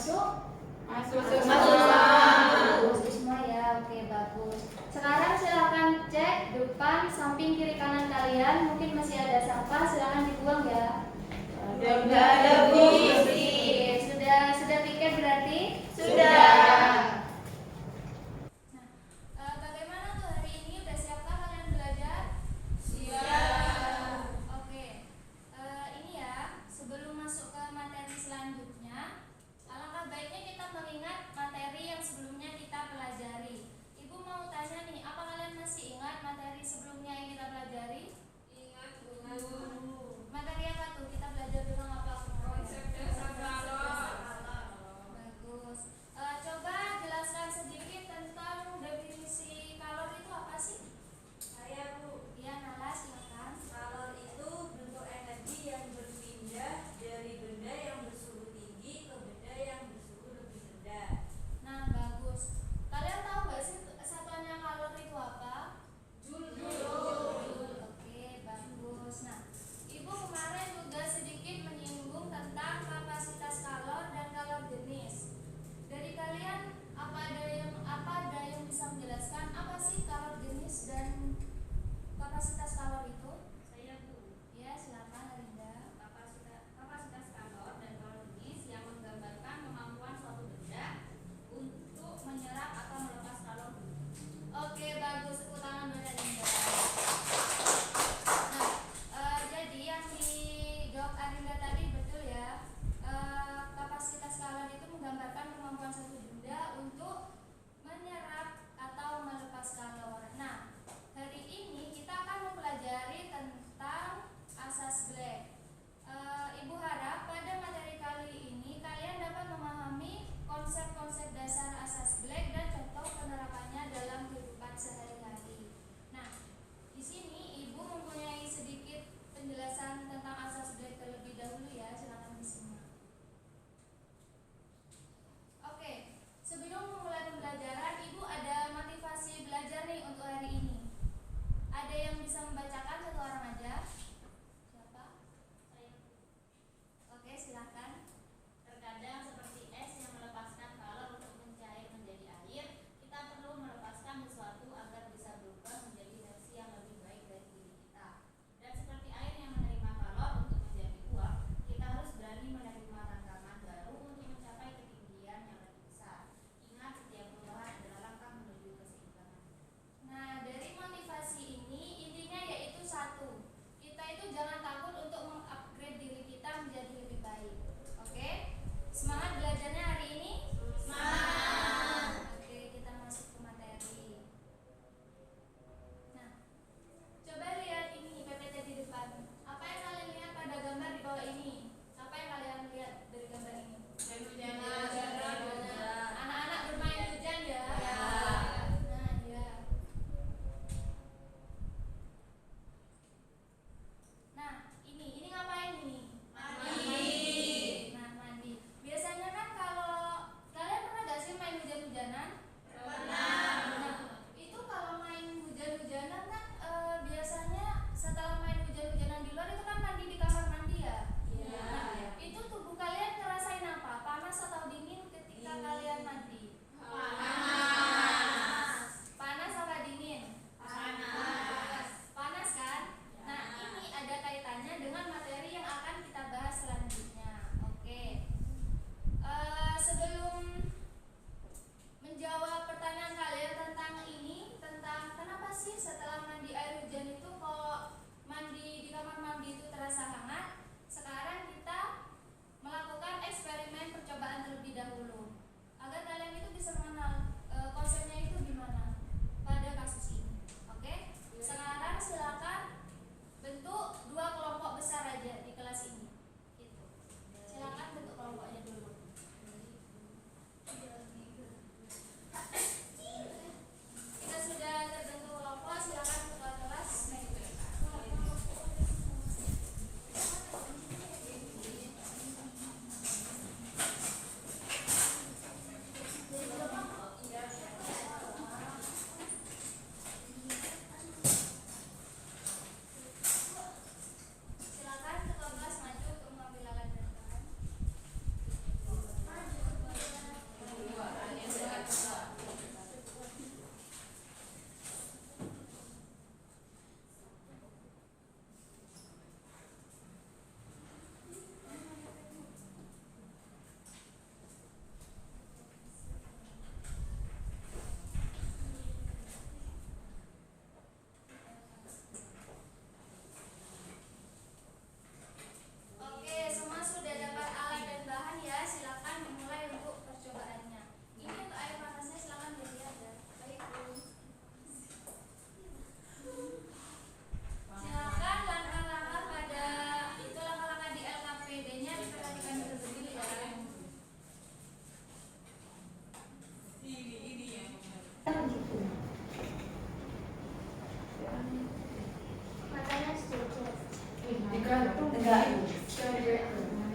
masuk? Masuk. Masuk semua ya, oke bagus. Sekarang silakan cek depan, samping, kiri, kanan kalian. Mungkin masih ada sampah, silakan dibuang ya. Sudah ada, Bu. Oke, sudah piket berarti? Sudah. Nah, bagaimana tuh hari ini? Udah siapkah kalian belajar? Siap. Oke, ini ya, sebelum masuk ke materi selanjutnya, alangkah baiknya kita mengingat materi yang sebelumnya kita pelajari. Ibu mau tanya nih, apa kalian masih ingat materi sebelumnya yang kita pelajari? Ingat, Bu. Materi apa tuh? Kita belajar tentang apa kemarin?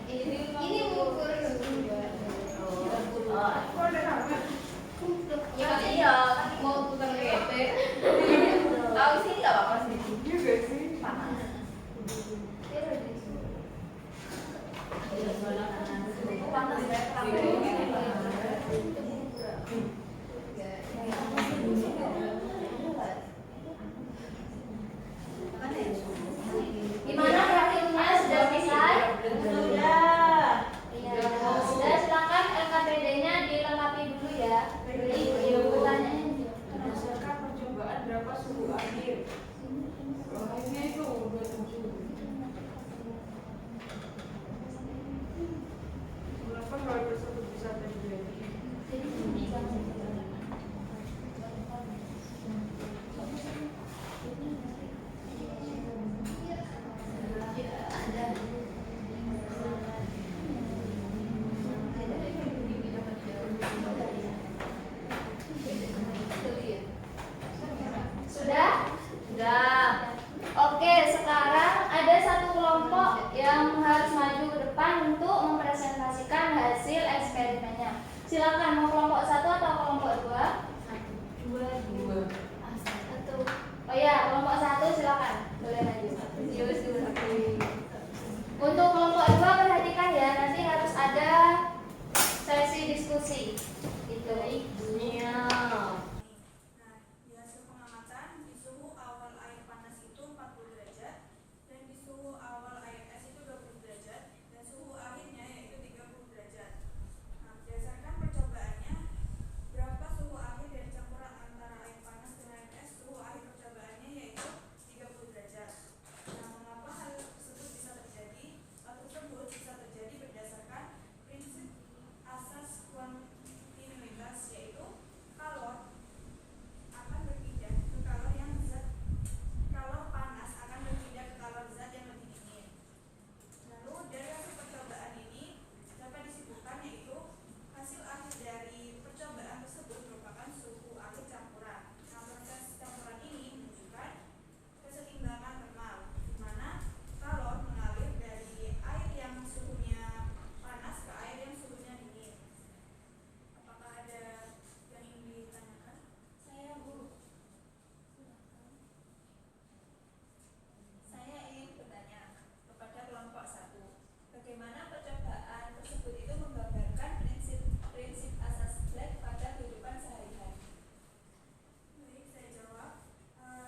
Ini mengukur Ya iya, mau tukang gede. Tahu sih nggak apa-apa sih. Panas. Panas ya. gimana praktiknya sudah selesai? Iya, sudah silakan LKPD-nya dilengkapi dulu ya. Pertanyaannya Berdasarkan percobaan berapa suhu akhir? Akhirnya itu 27. Kenapa hal tersebut bisa terjadi? Sudah? Sudah. Oke, sekarang ada satu kelompok yang harus maju ke depan untuk mempresentasikan hasil eksperimennya. Silakan, mau kelompok 1 atau kelompok 2? Dua. Satu. Oh ya, kelompok 1 silakan. Boleh maju. Untuk kelompok 2 perhatikan ya, nanti harus ada sesi diskusi. Gitu. Iya. Nah, di hasil pengamatan di suhu awal air panas itu 40 derajat dan di suhu awal air es itu 20 derajat dan suhu akhirnya yaitu 30 derajat. Nah, berdasarkan percobaannya, berapa suhu akhir dari campuran antara air panas dengan air es? Suhu akhir percobaannya yaitu 30 derajat. Nah, mengapa hal tersebut bisa terjadi? Hal tersebut bisa terjadi berdasarkan prinsip asas kontinuitas, yaitu kalor akan berpindah ke kalor yang zat, kalor panas akan berpindah ke kalor zat yang lebih dingin. Lalu dari hasil percobaan ini dapat disimpulkan yaitu hasil akhir dari percobaan tersebut merupakan suhu akhir campuran. Nah, proses campuran ini menunjukkan kesetimbangan termal, di mana kalor mengalir dari air yang suhunya panas ke air yang suhunya dingin. Apakah ada yang ingin ditanyakan? Saya Bu. Saya ingin bertanya kepada kelompok 1, bagaimana percobaan tersebut itu menggambarkan prinsip asas Black pada kehidupan sehari-hari? Baik, saya jawab.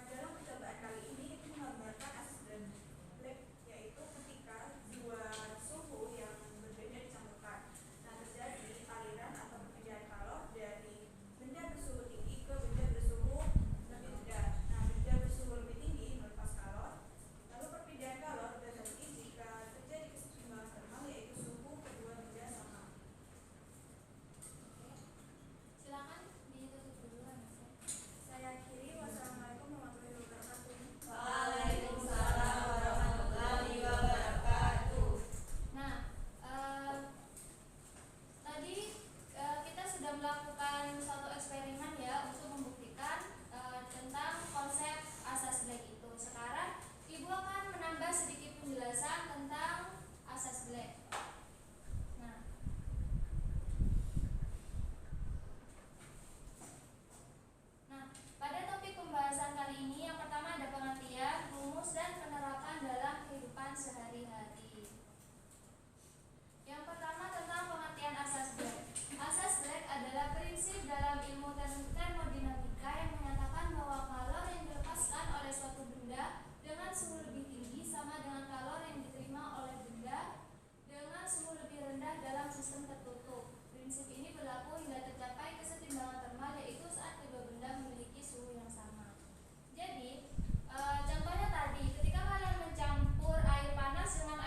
Dalam percobaan kali ini itu menggambarkan asas Black, yaitu ketika dua suhu yang berbeda dicampurkan. Nah, terjadi aliran atau perpindahan kalor dari benda bersuhu tinggi ke benda bersuhu lebih rendah. Nah, benda bersuhu lebih tinggi melepas kalor, lalu perpindahan kalor terjadi jika terjadi kesetimbangan termal, yaitu suhu kedua benda sama. Silakan ditutup dulu Mas. Saya akhiri. Wassalamualaikum warahmatullahi wabarakatuh. Waalaikumsalam warahmatullahi wabarakatuh. Nah, tadi kita sudah melakukan satu eksperimen ya untuk membuktikan tentang konsep asas Black itu. Sekarang Ibu akan menambah sedikit penjelasan tentang asas Black. Nah, pada topik pembahasan kali ini yang pertama ada pengertian, rumus, dan penerapan dalam kehidupan sehari-hari. Yang pertama tentang pengertian asas Black. Asas Black adalah prinsip dalam ilmu termodinamika yang menyatakan bahwa kalor yang dilepaskan oleh suatu benda dengan suhu lebih tinggi sama dengan kalor yang diterima oleh benda dengan suhu lebih rendah dalam sistem tertutup. Prinsip ini berlaku hingga tercapai kesetimbangan termal, yaitu saat kedua benda memiliki suhu yang sama. Jadi, contohnya tadi, ketika kalian mencampur air panas dengan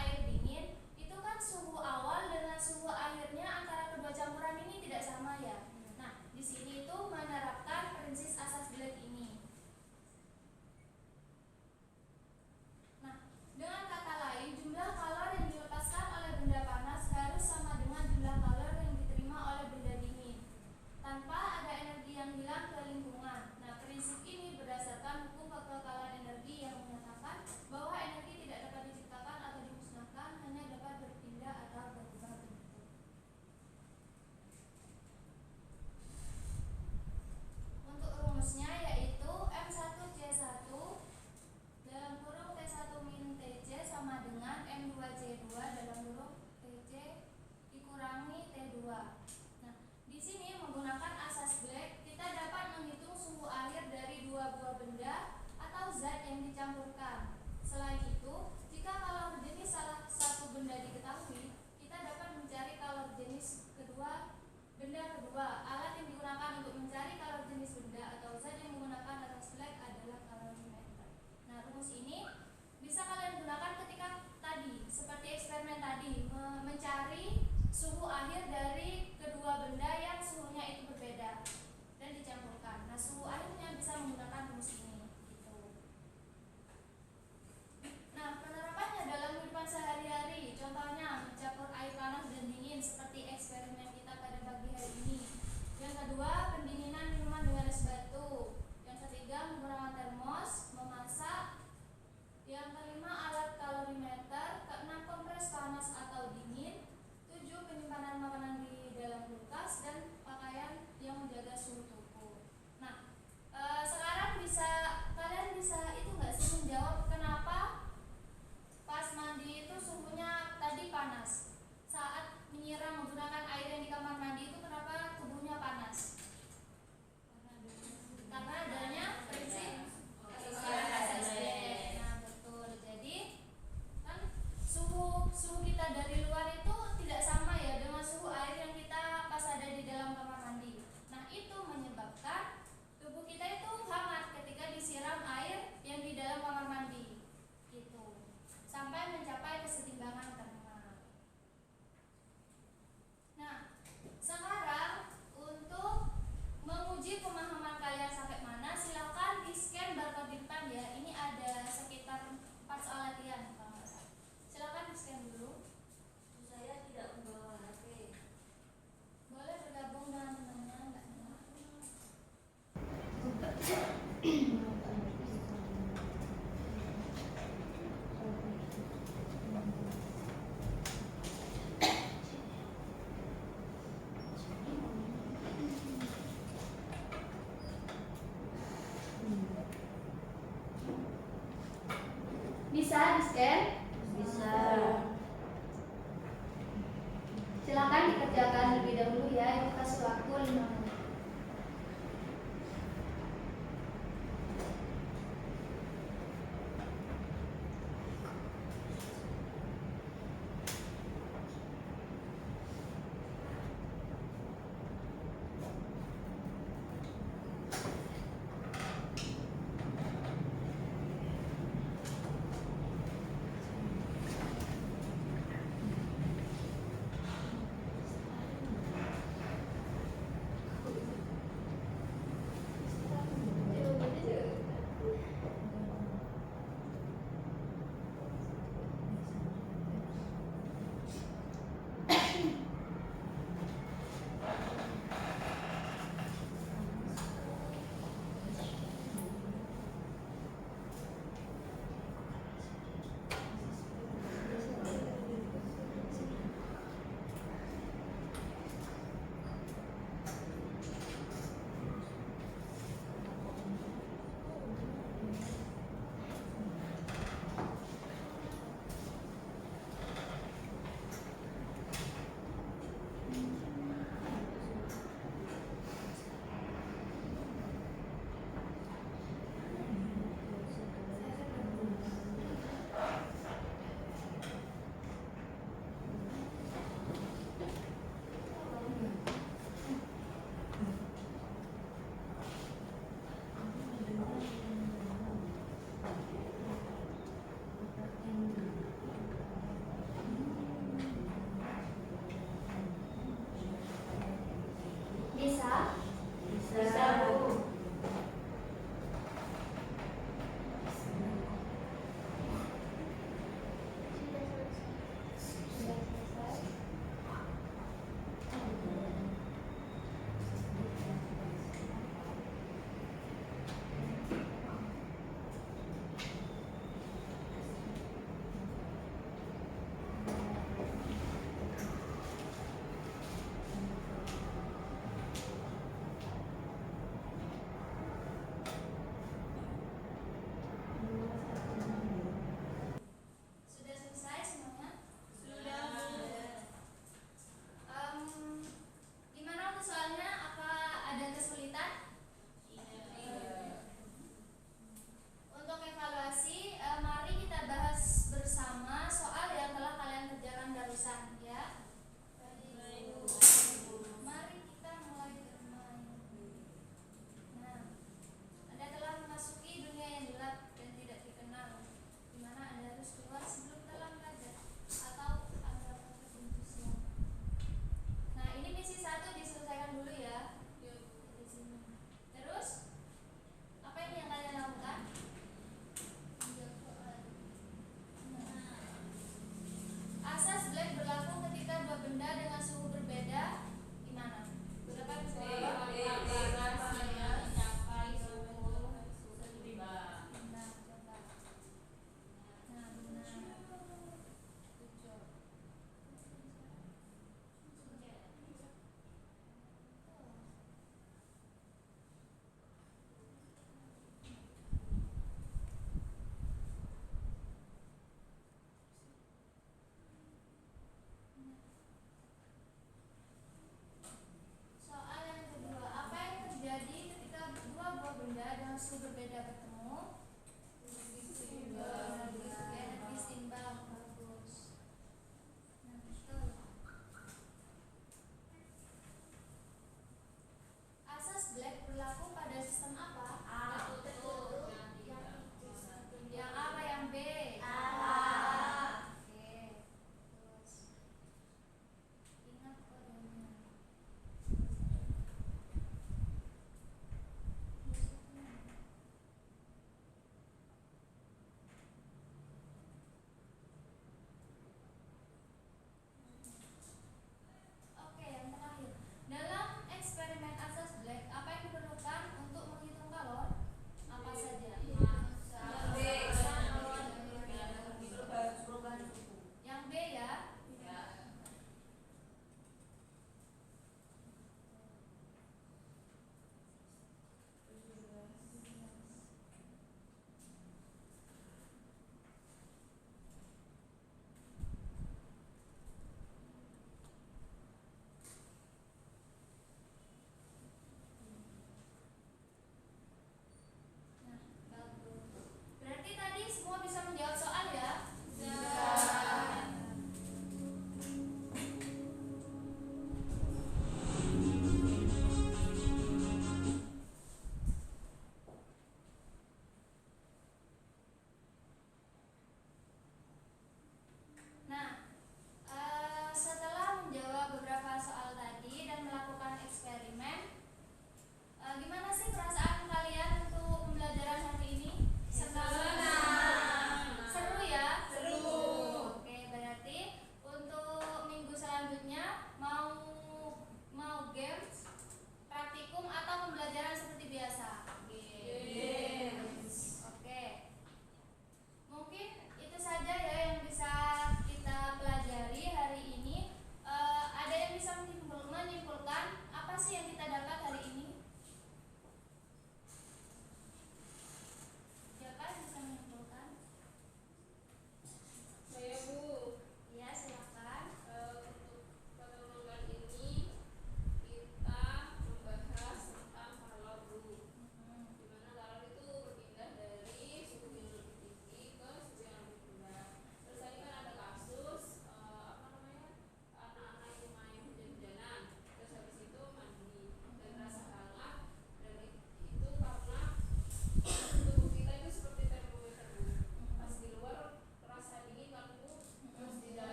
bisa di-scan